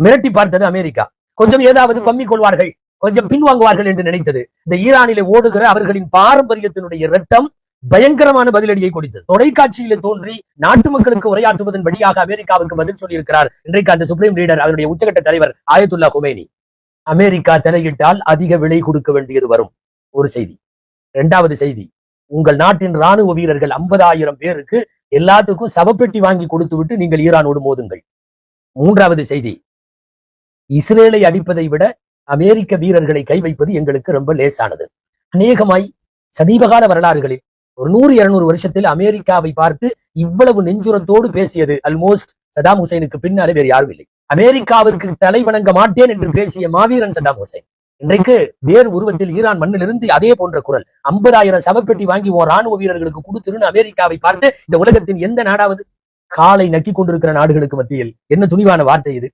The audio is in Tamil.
மிரட்டி பார்த்தது அமெரிக்கா. கொஞ்சம் ஏதாவது பம்மி கொள்வார்கள், கொஞ்சம் பின்வாங்குவார்கள் என்று நினைத்தது. இந்த ஈரானிலே ஓடுகிற அவர்களின் பாரம்பரியத்தினுடைய இரத்தம் பயங்கரமான பதிலடியை கொடுத்தது. தொலைக்காட்சியில தோன்றி நாட்டு மக்களுக்கு உரையாற்றுவதன் வழியாக அமெரிக்காவுக்கு பதில் சொல்லியிருக்கிறார் இன்றைக்கு அந்த சுப்ரீம் லீடர், அதனுடைய உச்சகட்ட தலைவர் ஆயத்துல்லா குமேனி. அமெரிக்கா தலையிட்டால் அதிக விலை கொடுக்க வேண்டியது வரும். ஒரு செய்தி. இரண்டாவது செய்தி, உங்கள் நாட்டின் ராணுவ வீரர்கள் 50,000 பேருக்கு எல்லாத்துக்கும் சவப்பெட்டி வாங்கி கொடுத்து விட்டு நீங்கள் ஈரானோடு மோதுங்கள். மூன்றாவது செய்தி, இஸ்ரேலை அடிப்பதை விட அமெரிக்க வீரர்களை கை வைப்பது எங்களுக்கு ரொம்ப லேசானது. அநேகமாய் சமீபகால வரலாறுகளில் ஒரு 100-200 வருஷத்தில் அமெரிக்காவை பார்த்து இவ்வளவு நெஞ்சுரத்தோடு பேசியது அல்மோஸ்ட் சதாம் ஹுசைனுக்கு பின்னாலே வேறு யாரும் இல்லை. அமெரிக்காவிற்கு தலை வணங்க மாட்டேன் என்று பேசிய மாவீரன் சதாம் ஹுசைன் இன்றைக்கு வேறு உருவத்தில் ஈரான் மண்ணிலிருந்து அதே போன்ற குரல், 50,000 சவப்பெட்டி வாங்கி ராணுவ வீரர்களுக்கு கொடுத்துருன்னு அமெரிக்காவை பார்த்து இந்த உலகத்தின் எந்த நாடாவது? காலை நக்கி கொண்டிருக்கிற நாடுகளுக்கு மத்தியில் என்ன துணிவான வார்த்தை இது!